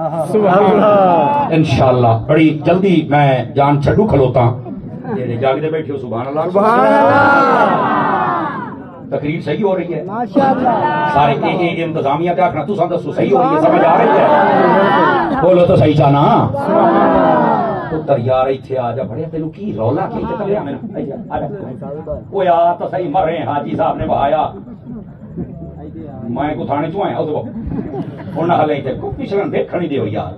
سبحان اللہ انشاءاللہ بڑی جلدی میں جان چھڈو کھلوتا جڑے جاگدے بیٹھے ہو سبحان اللہ تقریر صحیح ہو رہی ہے سارے اے انتظامیہ کیا آخنا تساں دسو صحیح ہو رہی ہے سمجھ آ رہی ہے بولو تو صحیح چانا پتر یار ایتھے آ جا بڑے تینوں کی رولا کی تے تلیا میں او یار تو صحیح مر رہے ہیں حاجی صاحب نے بہایا میں کو تھانے چوں آیا او تو ہن نہ ہلے تے کو پچھڑن دیکھنی دیو یار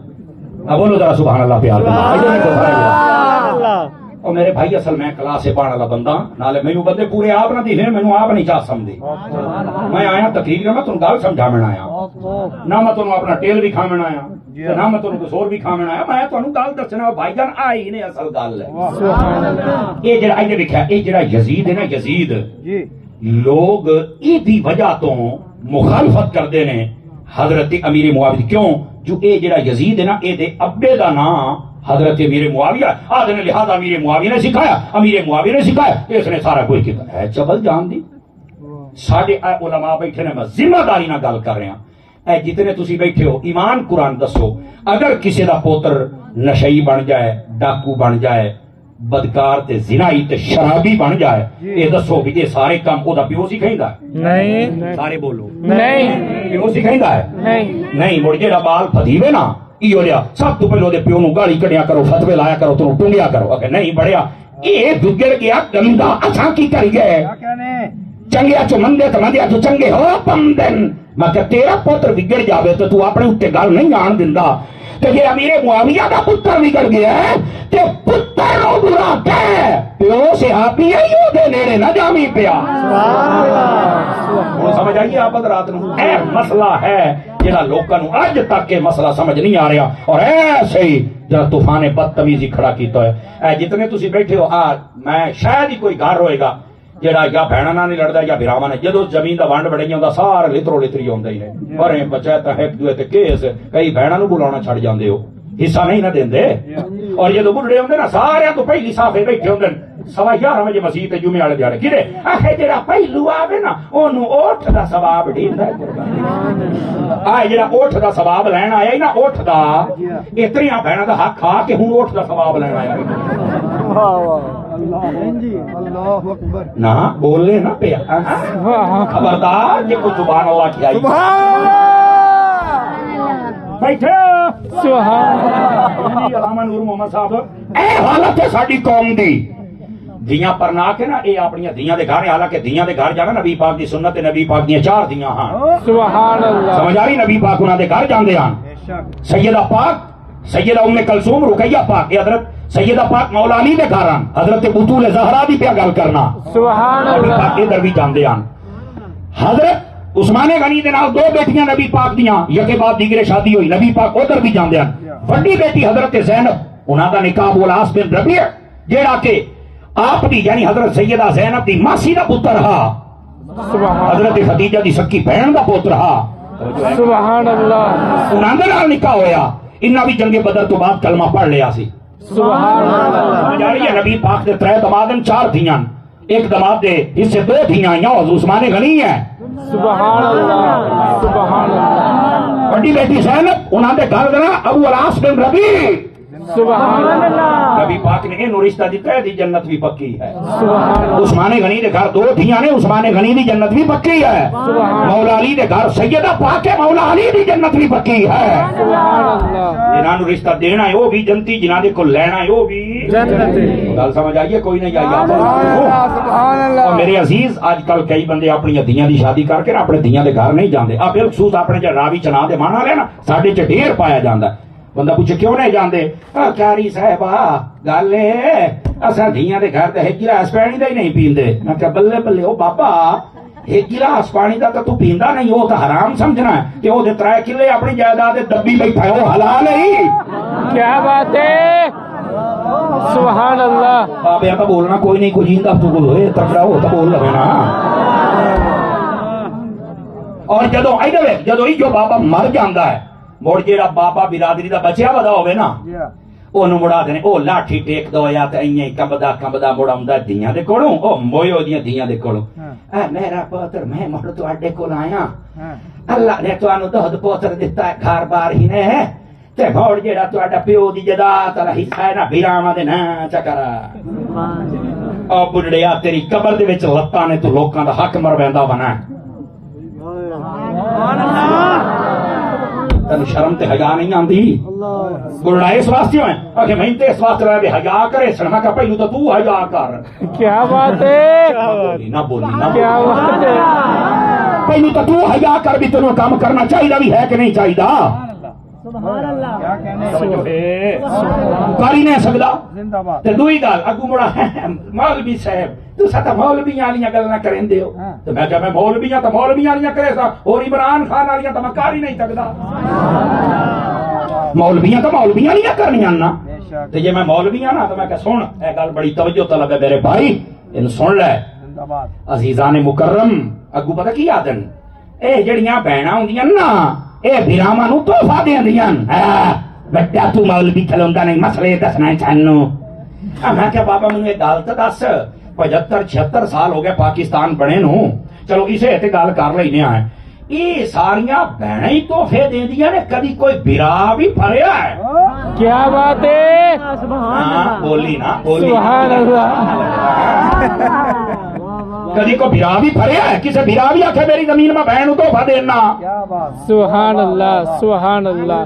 اب بولو ذرا سبحان اللہ پیار اللہ اور میرے بھائی اصل میں کلاس سے پڑھنے والا بندہ نالے مینوں بندے پورے آپ نہ دیکھنے مینوں آپ نہیں چاہ سمجھدے میں آیا تقریر میں تانوں گل سمجھاون آیا نہ میں تانوں اپنا ٹیل بھی کھاون آیا نہ میں تانوں کچھ اور بھی کھاون آیا میں تانوں گل دسنا بھائی جان آئی نے اصل گل ہے یہ جڑا اینے لکھا یہ جڑا یزید ہے نا یزید لوگ ایدی وجہ تو مخالفت کردے نے حضرت امیر معاویہ کیوں جو اے جڑا یزید ہے نا اے دے ابے دا نام حضرت امیر معاویہ آدھے نے لہذا امیر معاویہ نے سکھایا امیر معاویہ نے سکھایا اس نے سارا کوئی کتا ہے چبل جان دی ساڑھے علماء بیٹھے نے میں ذمہ داری نہ گل کر رہے ہیں اے جتنے تسی بیٹھے ہو ایمان قرآن دسو اگر کسی دا پوتر نشئی بن جائے ڈاکو بن جائے بدکار تے زنائی تے شرابی بن جائے یہ دسو بھی یہ سارے کام او دا پیو سکھائندا ہے نہیں سارے بولو نہیں پیو سکھائندا ہے نہیں مڑ جڑا بال پھدیوے نا ایو لیا سب تو پہلو دے پیو نو گالی کڈیا کرو فتوی لایا کرو تو ٹنگیا کرو کہ نہیں بڑیا اے بگڑ گیا گندا اساں کی کر گئے چنگیا چ مندے تے مندیا چ چنگے ہو پمدن میں کہ تیرا پتر بگڑ جاوے تو اپنے اوتے گل نہیں آن دیندا تے یہ امیر معاویہ دا پتر بگڑ گیا ہے تے پتر نو برا کہے پیو صحابی ہے یو دے نیڑے نہ جامی پیا سبحان اللہ سمجھ آئیے آپ رات نو اے مسئلہ ہے جڑا لوکاں نو اج تک یہ مسئلہ سمجھ نہیں آ رہا اور ایسے ہی جڑا طوفان بدتمیزی کھڑا کیتا ہے اے جتنے تسی بیٹھے ہو میں شاید ہی کوئی گھر ہوئے گا جڑا یا بہنا نہ نہیں لڑدا یا بھراواں نے جدوں زمین دا ونڈ بڑے ہوندا سارا لترو لتری ہوندا ہی ہے اور پنچایت ایک دوے تے کیس کئی بہنا نو بلاونا چھڑ جاندے ہو حصہ نہیں نہ دیندے اور جدوں بڈھے ہوندے نا سارے تو پہلی صافے بیٹھے ہوندے 11:30 بجے مسجد تے جمعے والے دیہڑے کدے آخے جڑا پہلو آوے نا اونوں اوٹھ دا ثواب ڈیندا ہے جڑا اوٹھ دا ثواب لین آیا نا اوٹھ دا اتریاں بہنا دا حق کھا کے ہن اوٹھ دا ثواب لین آیا نہ بولے نہ پیا خبردار یہ کوئی سبحان اللہ کی آئی بیٹھے علامہ نور محمد صاحب اے حالت ہے ساڈی قوم دی دیاں پرنا کے نا اے اپنی دیاں دے گھر حالانکہ دیاں دے گھر جانا نبی پاک دی سنت نبی پاک دیاں 4 دیاں ہاں سبحان اللہ سمجھ آ رہی نبی پاک انہاں دے گھر جاندے ہاں سیدہ پاک سیدہ ام کلثوم رقیہ پاک حضرت سیدہ پاک مولا علی دے گھر ہن حضرت بطول زہرا دی پیا گل کرنا سبحان اللہ پاک ادھر بھی جاندے ہن حضرت عثمان غنی دے نال 2 بیٹیاں نبی پاک دیاں یکے بعد دیگرے شادی ہوئی نبی پاک ادھر بھی جاندے ہن بڑی بیٹی حضرت زینب انہاں دا نکاح ابوالعاص بن ربیع جیڑا کہ آپ دی یعنی حضرت سیدہ زینب دی ماسی دا پتر ہا حضرت خدیجہ دی سکی بہن دا پوتر ہا سبحان اللہ انہاں دے نال نکاح ہویا انہاں بھی جنگ بدر تو بعد کلمہ پڑھ لیا سی سبحان اللہ سمجھ آ رہی ہے نبی پاک دے 3 دمادن 4 دھیاں ایک دماد دے حصے 2 دھیاں یا عثمان غنی ہے سبحان اللہ سبحان اللہ بڑی بیٹی زینب انہاں دے گھر دا ابوالعاص بن ربیع سبحان اللہ نبی پاک نے انہوں رشتہ دیتا ہے دی جنت بھی پکی ہے سبحان اللہ عثمان غنی دے گھر 2 دھیاں نے عثمان غنی دی جنت بھی پکی ہے مولا علی دے گھر سیدہ پاک ہے مولا علی دی جنت بھی پکی ہے سبحان اللہ جنہاں نو رشتہ دینا ہے وہ بھی جنتی جنہاں دے کو لینا ہے وہ بھی جنتی گل سمجھ آئیے کوئی نہیں آئی سبحان اور اللہ میرے عزیز آج کل کئی بندے اپنی دھیاں دی شادی کر کے اپنے دھیاں دے گھر نہیں جاندے اب بالخصوص اپنے جو راوی چنا دے مانا لے نا ساڈے چ ڈھیر پایا جاندا ہے بندہ پوچھے کیوں نہیں جاندے کاری صاحبہ گل ہے اساں دھیاں دے گھر تے ایک گلاس پانی دا ہی نہیں پیندے میں کہ بلے بلے او بابا ایک گلاس پانی دا تو پیندا نہیں وہ تو حرام سمجھنا ہے کہ وہ 3 کلے اپنی جائیداد دبی بیٹھا ہے وہ حلال ہے کیا بات ہے سبحان اللہ بابے تو بولنا کوئی نہیں کوئی جیندا تو ہوئے تکڑا ہو تو بول لے نا اور جدوں جو بابا مر جاندا ہے مڑ جیڑا بابا برادری دا بچیا ودا ہوے نا اونوں مڑا دے او لاٹھی ٹیک دو یا تے ایاں کمبدا مڑاوندا دیاں دے کولوں او مویو دیاں دیاں دے کولوں اے میرا پتر میں مڑ تواڈے کول آیا اللہ نے تانوں دودھ پوتر دتا ہے گھر بار ہی نے تے موڑ جیڑا تہاڈا پیو دی جداد والا حصہ ہے نا بھراواں دے ناں چکرا او بڑھڑیا تیری قبر دے وچ لتاں نے تو لوکاں دا حق مرویندا بنا تینوں شرم تے حیا نہیں آندی بڑھڑا اس واسطے ہے کہ میں تے اس واسطے رہے حیا کرے سنما کا پہلو تو حیا کر کیا بات ہے نہ بولی نہ کیا بات ہے پہلو تو حیا کر بھی تینوں کام کرنا چاہیے بھی ہے کہ نہیں چاہیے کر ہی نہیں سکتا تے دوئی گل اگو مڑا مولوی صاحب تو ستا مولویاں والیاں گلاں کریندے ہو تے میں کہ میں مولویاں تو مولویاں والیاں کرے سا اور عمران خان والیاں تو میں کر ہی نہیں سکدا مولویاں تو مولویاں والیاں کرنیاں نا تے جے میں مولویاں نا تو میں کہ سن اے گل بڑی توجہ طلب ہے میرے بھائی ان سن لے عزیزان مکرم اگو پتہ کی آدن اے جڑیاں بہناں ہوندیاں نا اے بھراواں نوں تحفہ دیندیاں بیٹا تو مولوی کھلوندا نہیں مسئلے دسنا چانو میں کہ بابا مینوں ایک گل تے دس 75-76 سال ہو گئے پاکستان بنے نو چلو اسے تے گل کر لینے ہیں یہ ساریاں بہنیں ہی تحفے دیندیاں نے کدی کوئی بھرا بھی پھریا ہے کیا بات ہے بولی نا بولی سبحان اللہ کدی کو بھرا بھی پھریا ہے کسے بھرا بھی آکھے میری زمین میں بہن تحفہ دینا سبحان اللہ سبحان اللہ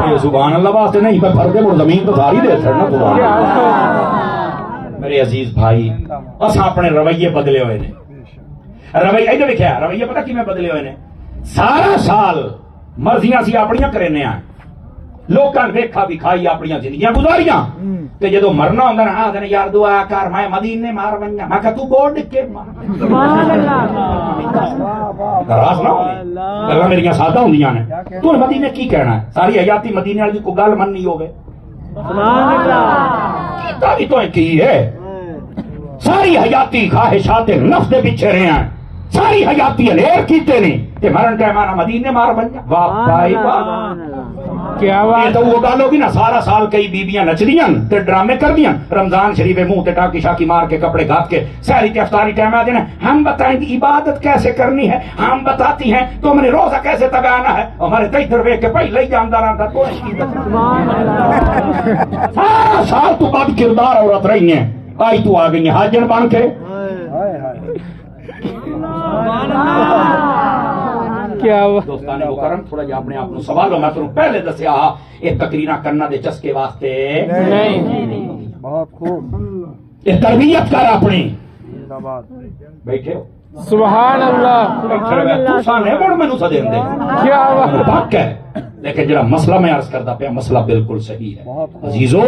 یہ سبحان اللہ واسطے نہیں پر پھر کے مڑ زمین تو ساری دے چھڑنا سبحان اللہ میرے عزیز بھائی اساں اپنے رویے بدلے ہوئے نے رویے ادھر لکھیا رویے پتہ کیویں بدلے ہوئے نے سارا سال مرضیاں سی اپنیاں کرنے ہیں لوکاں ویکھا وکھائی اپنیاں زندگیاں گزاریاں تے جدوں مرنا ہوندا نا آدھے یار دعا کر میں مدینے مار ونجا میں کہ تو بورڈ کے مار سبحان اللہ راز نہ ہوندی گلاں میریاں سادہ ہوندیاں نے تو مدینے کی کہنا ہے ساری حیاتی مدینے والی کو گل مننی ہوے سبحان اللہ کیتا بھی تو کی ہے ساری حیاتی خواہشات نفس دے پیچھے رہے ہیں ساری حیاتی لیر کیتے نہیں تے مرن ٹائم آنا مدینے مار ونجا واہ بھائی واہ کیا یہ بات تو وہ گل ہوگی نا سارا سال کئی بیبیاں نچدیاں تے ڈرامے کردیاں رمضان شریف منہ تے ٹاکی شاکی مار کے کپڑے گھات کے سحری کے افطاری ٹائم آتے ہیں ہم بتائیں گے عبادت کیسے کرنی ہے ہم بتاتی ہیں تو ہم نے روزہ کیسے تگانا ہے ہمارے کئی دروے کے پہلے ہی جاندار آتا تو سارا سال تو بد کردار عورت رہی ہیں آئی تو آ گئی ہیں حاجن بن کے کیا بات دوستان مکرم تھوڑا جا اپنے آپ کو سوالو میں تو پہلے دسیا یہ تقریرا کرنا دے چسکے واسطے نہیں بہت خوب یہ تربیت کر اپنی بیٹھے ہو سبحان اللہ بیٹھے رہے تو سانے بڑھ میں نو سا دیں دے کیا بات حق ہے لیکن جڑا مسئلہ میں عرض کرتا پیا مسئلہ بالکل صحیح ہے عزیزو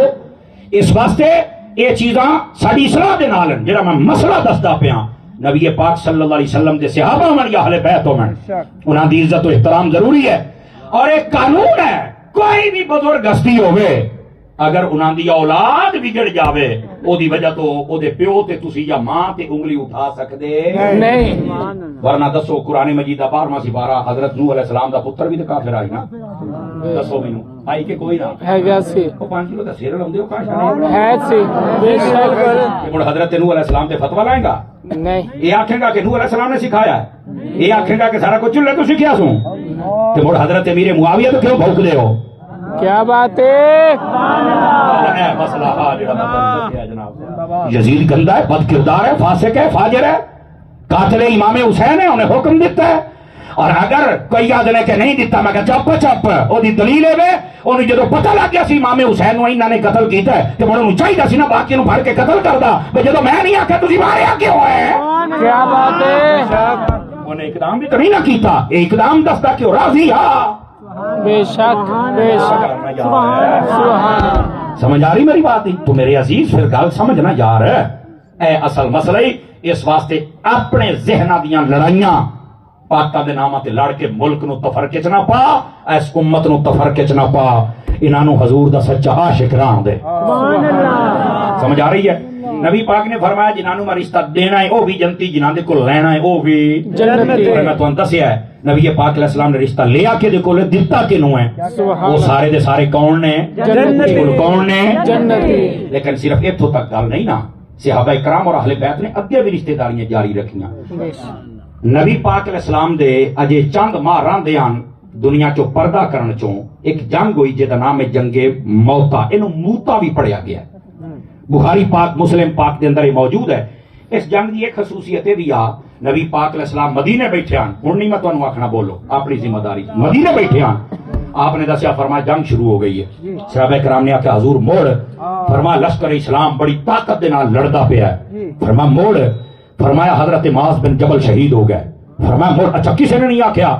اس واسطے یہ چیزاں ساڈی اصلاح دے نال جڑا میں مسئلہ دسدا پیا نبی پاک صلی اللہ علیہ وسلم دے صحابہ من یا اہل بیت من انہاں دی عزت و احترام ضروری ہے اور ایک قانون ہے کوئی بھی بزرگ ہستی ہوئے اگر انہاں دی اولاد بگڑ جاوے او دی وجہ تو او دے پیو تے تسی یا ماں تے انگلی اٹھا سکدے نہیں ورنہ دسو قرآن مجید دا 12واں سپارہ حضرت نوح علیہ السلام دا پتر بھی تے کافر آئی نا دسو مینوں آئی کہ کوئی نہ ہے جیسی او 5 کلو دا سیر لوندے ہو کاش ہے سی بے شک کہ حضرت نوح علیہ السلام تے فتوی لائیں گا نہیں یہ آکھیں گا کہ نوح علیہ السلام نے سکھایا ہے یہ آکھیں گا کہ سارا کچھ چلے تو سکھیا سوں تے مڑ حضرت امیر معاویہ تو کیوں بھوک دے ہو کیا بات ہے مسئلہ ہاں جڑا میں دسیا جناب یزید گندا ہے بد کردار ہے فاسق ہے فاجر ہے قاتل امام حسین ہے انہیں حکم دیتا ہے اور اگر کوئی آدھنے کہ نہیں دیتا میں کہ چپ چپ او دی دلیل ہے انہیں جدو پتہ لگ گیا سی امام حسین نو انہاں نے قتل کیتا ہے تے انہوں چاہیے سی نا باقی نو پھڑ کے قتل کردا بھئی جدو میں نہیں آکھیا تسی ماریا کیوں ہے کیا بات ہے انہیں اقدام بھی تو نہیں نہ کیتا اقدام دستا کیوں راضی ہاں بے شک بے شک سبحان سمجھ آ رہی میری بات تو میرے عزیز پھر گل سمجھنا یار اے اصل مسئلہ ہی اس واسطے اپنے ذہناں دیاں لڑائیاں پاکاں دے ناماں تے لڑ کے ملک نو تفرقے چ نہ پا اس امت نو تفرقے چ نہ پا انہاں نو حضور دا سچا عاشق راں دے سبحان اللہ سمجھ آ رہی ہے نبی پاک نے فرمایا جنہاں نو میں رشتہ دینا ہے او بھی جنتی جنہاں دے کول لینا ہے او بھی جنتی اور میں تانوں دسیا ہے نبی پاک علیہ السلام نے رشتہ لیا کے دے کول دتا کینوں ہے وہ سارے دے سارے کون نے جنتی کون نے جنتی لیکن صرف ایتھوں تک گل نہیں نا صحابہ کرام اور اہل بیت نے اگے بھی رشتہ داریاں جاری رکھیاں نبی پاک علیہ السلام دے اجے چند ماہ راندے ہن دنیا چو پردہ کرن چوں ایک جنگ ہوئی جہدا نام ہے جنگ موتا، اینو موتا بھی پڑھیا گیا ہے، بخاری پاک مسلم پاک دے اندر یہ موجود ہے۔ اس جنگ دی ایک خصوصیت بھی آ، نبی پاک علیہ السلام مدینے بیٹھے آن، ہن نہیں میں تانوں آکھنا بولو اپنی ذمہ داری، مدینے بیٹھے آن، آپ نے دسیا فرمایا جنگ شروع ہو گئی ہے، صحابہ کرام نے آکھیا حضور موڑ، فرمایا لشکر اسلام بڑی طاقت دے نال لڑدا پیا ہے، فرمایا موڑ، فرمایا حضرت معاذ بن جبل شہید ہو گئے، فرمایا موڑ، اچھا کسی نے نہیں آکھیا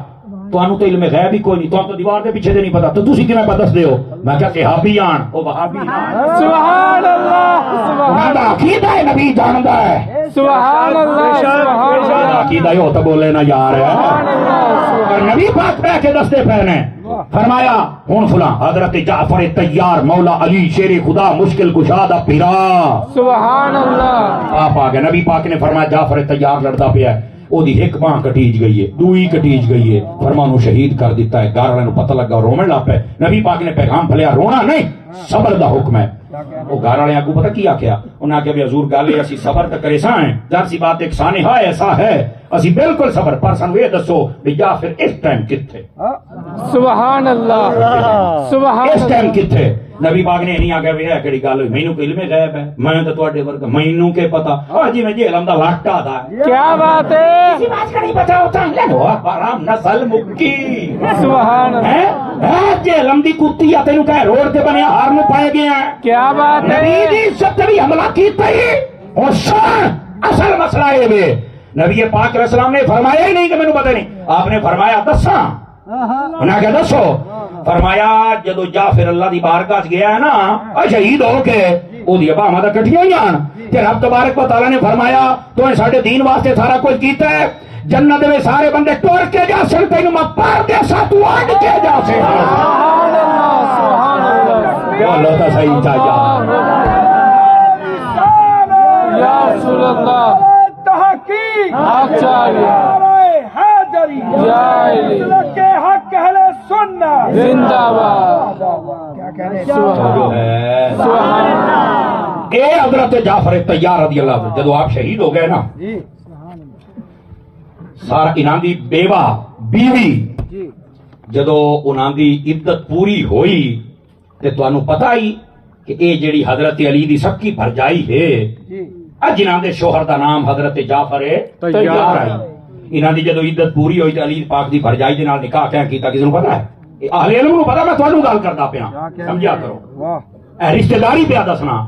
تانوں تو علم غیب ہی کوئی نہیں، تانوں تو دیوار دے پیچھے دے نہیں پتا، تو تسی کیویں پتہ دس دیو؟ میں کہا صحابی آن، او وہابی آن، سبحان اللہ انہاں دا عقیدہ ہے نبی جاندا ہے، سبحان اللہ سبحان اللہ عقیدہ ہو تو بولے نا یار، اور نبی پاک پہ کے دستے پہنے، فرمایا ہن فلاں حضرت جعفر تیار مولا علی شیر خدا مشکل کشادہ پیرا، سبحان اللہ آپ آگئے، نبی پاک نے فرمایا جعفر تیار لڑدا پیا ہے، او دی ایک باں کٹیج گئی ہے، دوئی کٹیج گئی ہے، فرمانو شہید کر دیتا ہے، گھر والے نو پتہ لگا رومن لا پے، نبی پاک نے پیغام پھلیا رونا نہیں صبر دا حکم ہے، وہ گھر والے اگوں پتہ کیا کیا، انہاں کہ حضور گل ہے اسی صبر تے کرے ساں ہیں، ظاہر سی بات ایک سانحہ ایسا ہے اسی بالکل صبر، پر سانو یہ دسو بھی یا پھر اس ٹائم کتھے، سبحان اللہ سبحان اس ٹائم کتھے؟ نبی پاک نے نہیں آگیا بھی ہے کڑی گل ہوئی، مینوں کوئی علم غیب ہے، میں تو تواڈے ورگا، مینوں کے پتہ، ہاں جی میں جہلم دا لاٹا دا، کیا بات ہے کسی بات کا نہیں بچا ہوتا لینو حرام نسل مکی سبحان اللہ ہے جہلم دی کتی یا تینوں کہے روڈ تے بنیا ہار نو پائے گیا ہے، کیا بات نبی ہے دی عزت تے بھی حملہ کیتا ہی، اور سن اصل مسئلہ یہ وے، نبی پاک علیہ السلام نے فرمایا ہی نہیں کہ مینوں پتہ نہیں، آپ نے فرمایا دساں، انہاں کہ دسو، فرمایا جدو جعفر اللہ دی بارگاہ گیا ہے نا شہید ہو کے او دی باہاں تے کٹھیاں ہی آن تے رب تبارک و تعالی نے فرمایا تو ساڈے دین واسطے سارا کچھ کیتا ہے، جنت میں سارے بندے ٹر کے جا سن تینوں میں پار دے سا تو اڑ کے جا سے، سبحان اللہ سبحان اللہ بولو تو صحیح چاہیے یا رسول اللہ تحقیق آچاریہ حیدری جائلی کے حق اہل سنت زندہ باد کیا کہنے سبحان اللہ اے حضرت جعفر تیار رضی اللہ عنہ جدو آپ شہید ہو گئے نا، سارا انہاں دی بیوہ بیوی جدو انہاں دی عدت پوری ہوئی تے تانوں پتہ ہی کہ اے جیڑی حضرت علی دی سب کی بھرجائی ہے، اج انہاں دے شوہر دا نام حضرت جعفر تیار آئی، انہاں دی جدو عدت پوری ہوئی تے علی پاک دی بھرجائی دے نال نکاح کیا کیتا کسی نوں پتہ ہے؟ اے اہل علم نوں پتہ، میں تانوں گل کردا پیا سمجھیا کرو، اے رشتہ داری پیا دسنا،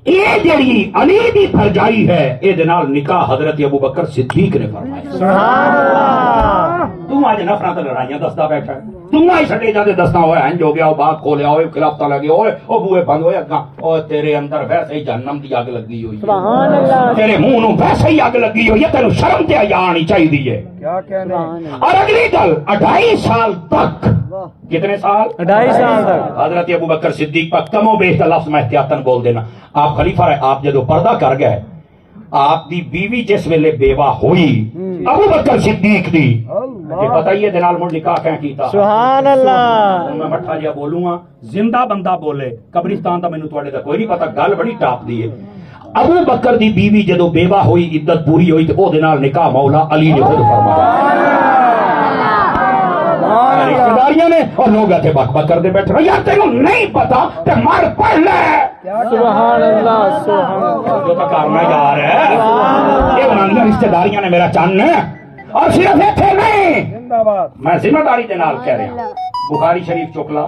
اے جڑی علی دی بھرجائی ہے اے دے نال نکاح حضرت ابو بکر صدیق نے فرمایا، سبحان اللہ تو آج نفرہ تے لڑائیاں دسدا بیٹھا ہے، تم آئی سٹے جاتے دسنا ہوئے ہنج ہو گیا، وہ بات کھولیا ہوئے خلاف تا لگے ہوئے، وہ بوئے بند ہوئے اگاں، اور تیرے اندر ویسے ہی جہنم دی آگ لگی ہوئی، سبحان اللہ تیرے منہ نو ویسے ہی آگ لگی ہوئی ہے، تینوں شرم تے حیا آنی چاہیے۔ کیا کہنے اور اگلی گل 2.5 سال تک، کتنے سال؟ 2.5 سال تک حضرت ابو بکر صدیق پر کم و بیش لفظ میں احتیاطاً بول دینا، آپ خلیفہ رہے، آپ جدو پردہ کر گئے، آپ دی بیوی جس ویلے بیوہ ہوئی ابو بکر صدیق دی، کہ پتہ ہی ہے دنال مڑ نکاح کہیں کیتا، سبحان اللہ میں مٹھا جیا بولوں گا، زندہ بندہ بولے، قبرستان دا مینوں تواڈے دا کوئی نہیں پتہ، گل بڑی ٹاپ دی ہے، ابو بکر دی بیوی جدو بیوہ ہوئی عدت پوری ہوئی تو او دنال نکاح مولا علی نے خود فرمایا، رشتہ داریاں نے اور لوگ ایتھے بک بک کر دے بیٹھے، یار تینوں نہیں پتا تے مر پڑھ لے، سبحان اللہ سبحان اللہ جو تو کرنا جا رہا ہے یہ انہاں دی رشتہ داریاں نے میرا چن ہے، اور صرف ایتھے نہیں، زندہ باد میں ذمہ داری دے نال کہہ رہا ہوں، بخاری شریف چوکلا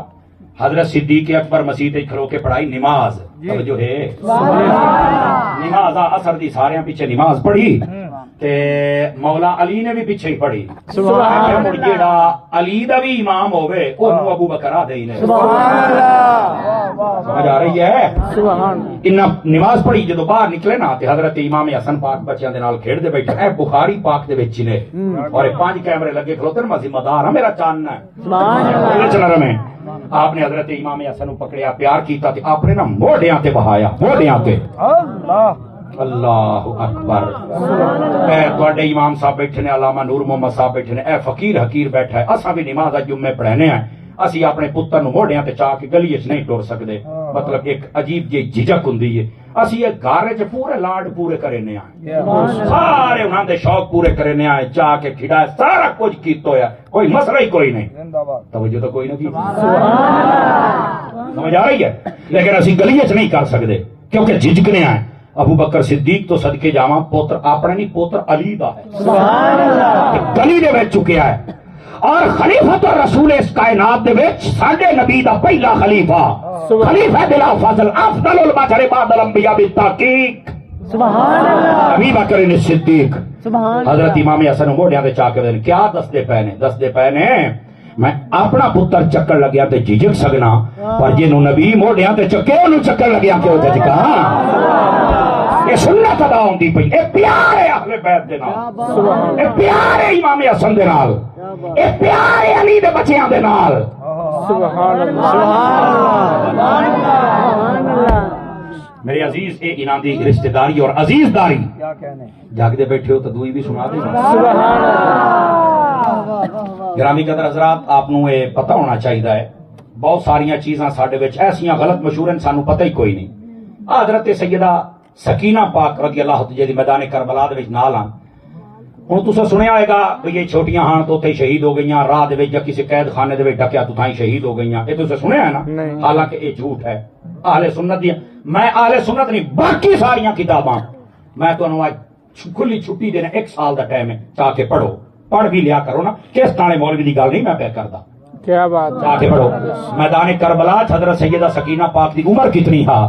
حضرت صدیق اکبر مسیح تے کھلو کے پڑھائی نماز، توجہ ہے نماز اثر دی سارے پیچھے نماز پڑھی تے مولا علی نے بھی پیچھے ہی پڑھی، سبحان مڑ جیڑا علی دا بھی امام ہوئے اونوں ابو بکر آ دئی نے، سبحان اللہ سمجھ آ رہی ہے؟ سبحان انہاں نماز پڑھی جدو باہر نکلے نا تے حضرت امام حسن پاک بچیاں دے نال کھیڈ دے بیٹھے، اے بخاری پاک دے وچ نے، اور 5 کیمرے لگے کھلوتے نا، میں ذمہ دار ہاں، میرا چان ہے، سبحان چلا رہا میں، آپ نے حضرت امام حسن پکڑیا، پیار کیتا تے آپ نے نا موڑیاں تے بہایا، موڑیاں تے، اللہ اللہ اکبر، اے تواڈے امام صاحب بیٹھے نے، علامہ نور محمد صاحب بیٹھے نے، اے فقیر حقیر بیٹھا ہے، اساں بھی نماز جمعے پڑھنے ہیں، اسی اپنے پتر نو موڑیاں تے چاہ کے گلی وچ نہیں ٹر سکدے، مطلب ایک عجیب جی جھجک ہوندی ہے، اسی یہ گھر چ پورے لاڈ پورے کرنے آئے سارے انہاں دے شوق پورے کرنے آئے چاہ کے کھڑا سارا کچھ کیتا ہویا کوئی مسئلہ ہی کوئی نہیں زندہ باد توجہ تو کوئی نہیں سمجھ آ رہی ہے لیکن اسی گلی چ نہیں کر سکتے کیونکہ جھجکنے آئے ابو بکر صدیق تو صدقے جاواں پوتر اپنے نہیں پوتر علی دا ہے گلی دے وچ چکیا ہے اور خلیفۃ الرسول اس کائنات دے وچ ساڈے نبی دا پہلا خلیفہ خلیفہ بلا فضل افضل البشر بعد الانبیاء بالتحقیق ابی بکر صدیق حضرت امام حسن موڑیاں تے چا کے کیا دسدے پے نے میں اپنا پتر چکر لگیا تے جھجک سکنا پر جنوں نبی موڑیاں تے چکے اونوں چکر لگیا کیوں جھجکا یہ سنت ادا ہوندی پئی اے پیار ہے اہل بیت دے نال اے پیار ہے امام حسن دے نال اے پیار ہے علی دے بچیاں دے نال سبحان اللہ میرے عزیز اے انہاں دی رشتہ داری اور عزیز داری کیا کہنے جاگدے بیٹھے ہو تو دوئی بھی سنا دے سبحان گرامی قدر حضرات آپ نو یہ پتہ ہونا چاہیے ہے بہت ساریاں چیزاں ساڈے وچ ایسیاں غلط مشہور ہیں سانو پتہ ہی کوئی نہیں حضرت سیدہ سکینہ پاک رضی اللہ عنہا جی میدان کربلا دے وچ نال ہن ہن تساں سنیا ہوئے گا کہ یہ چھوٹیاں ہاں تو تے شہید ہو گئیاں راہ دے وچ یا کسی قید خانے دے وچ ڈکیا تو تھائیں شہید ہو گئیاں یہ تساں سنیا ہے نا حالانکہ یہ جھوٹ ہے اہل سنت دی میں اہل سنت نہیں باقی ساریاں کتاباں میں تانوں اج کھلی چھٹی دینا 1 سال دا ٹائم ہے چاہ کے پڑھو پڑھ بھی لیا کرو نا کس تانے مولوی دی گل نہیں میں پہ کردا کیا بات چاہ کے پڑھو میدان کربلا حضرت سیدہ سکینہ پاک دی عمر کتنی ہا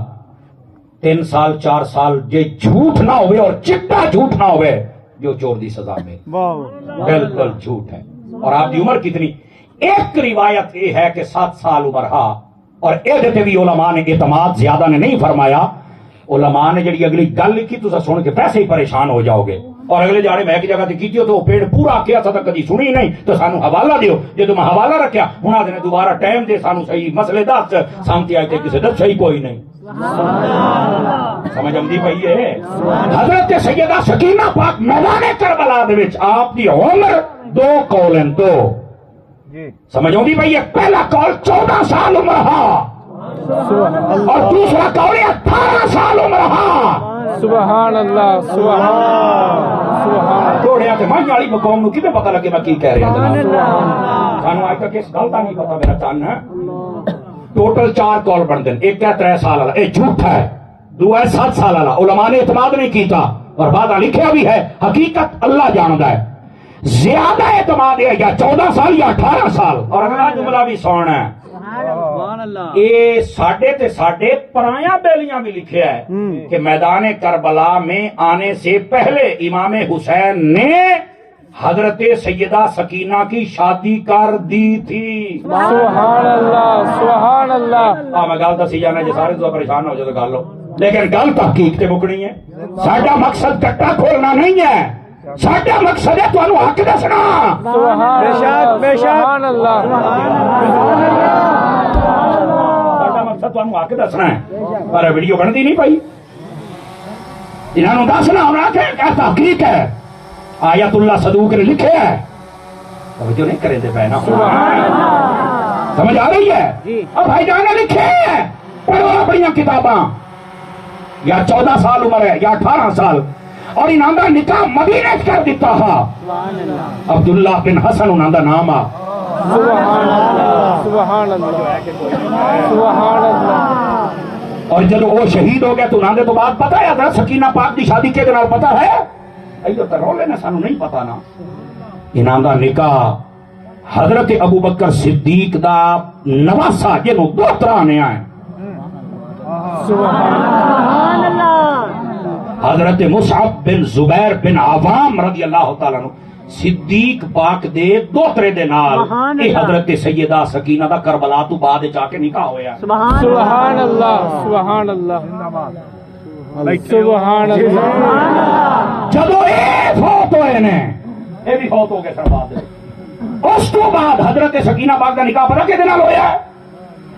3 سال 4 سال جے جھوٹ نہ ہوئے اور چٹا جھوٹ نہ ہوئے جو چور دی سزا میں بالکل جھوٹ ہے اور آپ دی عمر کتنی ایک روایت یہ ہے کہ 7 سال عمر ہا اور اے بھی علماء نے اعتماد زیادہ نے نہیں فرمایا علماء نے جڑی اگلی گل لکھی تو سن کے پیسے ہی پریشان ہو جاؤ گے اور اگلے جانے میں ایک جگہ تے کیتی تو پیڑ پورا کیا تھا کدی سنی نہیں تو سانو حوالہ دیو جے تم حوالہ رکھیا انہاں نے دوبارہ ٹائم دے سانو صحیح مسئلے دس سامتی آئے تے کسے دس صحیح کوئی نہیں سمجھ آندی پئی ہے حضرت سیدہ سکینہ پاک میدان کربلا دے وچ آپ دی عمر 2 قول ہیں 2 جی سمجھ آندی پئی ہے پہلا قول 14 سال عمر ہا اور دوسرا قول 18 سال عمر ہا سبحان اللہ سبحان توڑیا تے ماں والی قوم نو کیویں پتہ لگے میں کی کہہ رہا ہوں سانو اج تک اس گل دا نہیں پتہ میرا چن ہے ٹوٹل 4 کال بنتے ہیں ایک ہے 3 سال والا یہ جھوٹ ہے 2 ہے 7 سال والا علماء نے اعتماد نہیں کیتا اور بعد لکھیا بھی ہے حقیقت اللہ جاندا ہے زیادہ اعتماد ہے یا 14 سال یا 18 سال اور اگلا جملہ بھی سونا ہے یہ ساڈے پرایاں بیلیاں بھی لکھیا ہے کہ میدان کربلا میں آنے سے پہلے امام حسین نے حضرت سیدہ سکینہ کی شادی کر دی تھی سبحان اللہ سبحان اللہ میں گل دسی جانا جی سارے تو پریشان ہو جائے تو گل لو لیکن گل تحقیق تے مکنی ہے ساڈا مقصد کٹا کھولنا نہیں ہے ساڈا مقصد ہے تانوں حق دسنا سبحان اللہ ساڈا مقصد تانوں حق دسنا ہے پر ویڈیو بنتی نہیں پئی انہاں نوں دسنا ہونا کہ کیا تحقیق ہے آیت اللہ صدوق نے لکھے ہے توجہ نہیں کریں دے پہ نا سمجھ آ رہی ہے اب بھائی جانا لکھے ہیں پڑھو اپنی کتاباں یا 14 سال عمر ہے یا 18 سال اور انہاں دا نکاح مدینے کر دیتا ہا عبداللہ بن حسن انہاں دا نام آ سبحان اللہ سبحان اللہ سبحان اللہ اور جب وہ شہید ہو گیا تو انہاں دے تو بعد پتہ ہے حضرت سکینہ پاک دی شادی کے دنال پتہ ہے ایو تے رولے نے سانو نہیں پتا نا انہاں دا نکاح حضرت ابو بکر صدیق دا نواسا جنوں 2 طرح نے آئے سبحان اللہ حضرت مصعب بن زبیر بن عوام رضی اللہ تعالیٰ عنہ صدیق پاک دے 2 طرح دے نال اے حضرت سیدہ سکینہ دا کربلا تو بعد جا کے نکاح ہویا سبحان اللہ سبحان اللہ سبحان اللہ جدو اے فوت ہوئے نے اے بھی فوت ہو گئے سر بعد اس تو بعد حضرت سکینہ پاک دا نکاح پتہ کدے نال ہویا ہے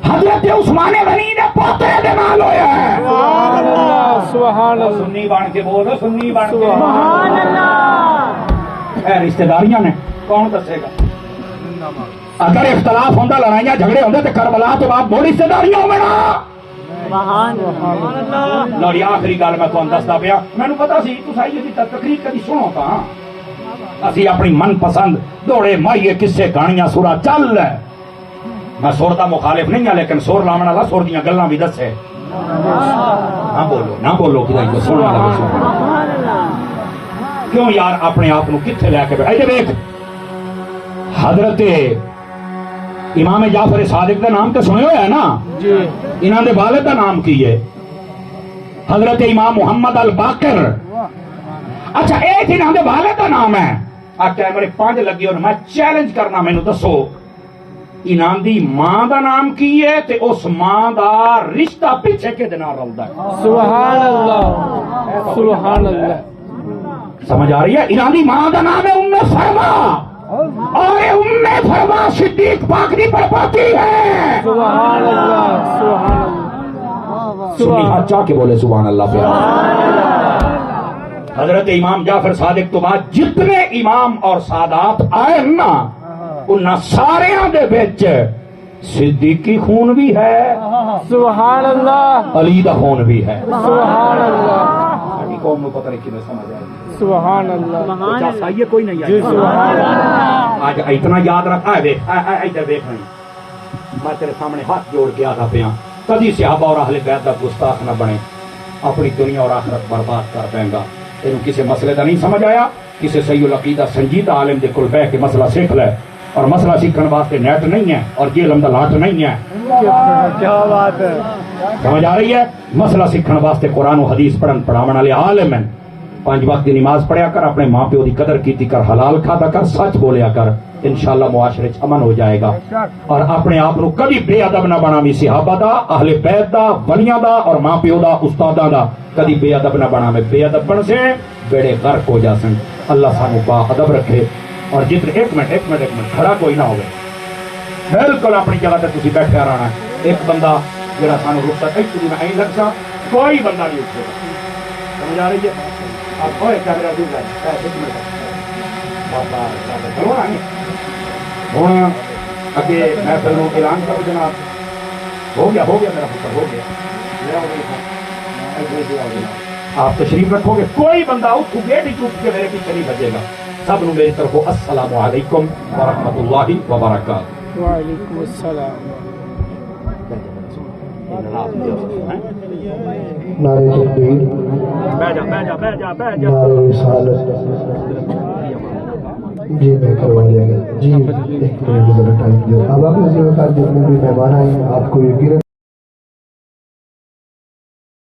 حضرت عثمان غنی دے پوترے دے نال ہویا ہے سبحان اللہ سبحان اللہ سنی بن کے بول سنی بن کے سبحان اللہ اے رشتہ داریاں نے کون دسے گا اگر اختلاف ہوندا لڑائیاں جھگڑے ہوندے تے کربلا تو بعد بڑی رشتہ داریاں ہونا لوڑی آخری گل میں تمہیں دستا پیا مینوں پتا سی تساں یہ تقریر کدی سنو تا اسی اپنی من پسند دوڑے مائیے کسے کہانیاں سورا چل ہے میں سور دا مخالف نہیں ہوں لیکن سور لاون والا سور دیاں گلاں بھی دسے نہ بولو کہ سننے والا بھی سن کیوں یار اپنے آپ کتنے لے کے بیٹھے دیکھ حضرت امام جعفر صادق کا نام تو سنے ہوئے ہے نا جی انہوں نے والد کا نام کی ہے حضرت امام محمد الباقر اچھا ایک انہوں نے والد کا نام ہے کیمرے 5 لگے اور میں چیلنج کرنا مینوں دسو انہوں دی ماں دا نام کی ہے تے اس ماں دا رشتہ پیچھے کے دن رلدا ہے سبحان اللہ سبحان اللہ سمجھ آ رہی ہے انہوں دی ماں دا نام ہے ام فرما اور ام فرما صدیق پاک دی پڑپوتی ہے سبحان اللہ سبحان اللہ سنی ہاتھ چاہ کے بولے سبحان اللہ پہ حضرت امام جعفر صادق تو بعد جتنے امام اور سادات آئے نا انہاں ساریاں دے وچ صدیقی خون بھی ہے سبحان اللہ علی دا خون بھی ہے سبحان اللہ ساری قوم کو پتہ نہیں کیویں سمجھ آئی سبحان اللہ کیا صحیح کوئی نہیں جی آئی سبحان اللہ آج اتنا یاد رکھا ہے دیکھ ادھر دیکھ نہیں میں تیرے سامنے ہاتھ جوڑ کے آتا پیا کبھی صحابہ اور اہل بیت دا گستاخ نہ بنے اپنی دنیا اور آخرت برباد کر دیں گا تینوں کسی مسئلے کا نہیں سمجھ آیا کسی صحیح العقیدہ سنجیدہ عالم دے کول بیٹھ کے مسئلہ سیکھ لے اور مسئلہ سیکھنے واسطے نیٹ نہیں ہے اور یہ لمبا لاٹ نہیں ہے کیا بات ہے سمجھ آ رہی ہے مسئلہ سیکھنے واسطے قرآن و حدیث پڑھن پڑھاون والے عالم ہیں 5 وقت کی نماز پڑھیا کر اپنے ماں پیو دی قدر کیتی کر حلال کھاتا کر سچ بولیا کر انشاءاللہ معاشرے چ امن ہو جائے گا اور اپنے آپ کو کبھی بے ادب نہ بناوی صحابہ دا اہل بیت دا ولیاں دا اور ماں پیو دا استاداں دا کبھی بے ادب نہ بناوے بے ادب بن سے بیڑے غرق ہو جاسن اللہ سانو با ادب رکھے اور جتنے ایک منٹ کھڑا کوئی نہ ہوئے بالکل اپنی جگہ تے تسی بیٹھے رہنا ہے ایک بندہ جڑا سانو رخصت ہے تسی میں این لگ سا کوئی بندہ نہیں اٹھے گا سمجھ آ رہی ہے آپ کوئی کیمرہ دور ہے ایک منٹ بابا چلو نا ہوں اگے میں پھر لوگ اعلان کرو جناب ہو گیا میرا پتر ہو گیا آپ تشریف رکھو گے کوئی بندہ اٹھ گیٹ ہی چوٹ کے میرے پیچھے نہیں بچے گا سب لوگ میری طرف السلام علیکم ورحمۃ اللہ وبرکاتہ وعلیکم السلام نعرہ تکبیر نعرہ رسالت جی میں کروا لیا گیا جی ایک منٹ ذرا ٹائم دیا اب آپ نے ذمہ دار جتنے بھی مہمان آئے آپ کو یہ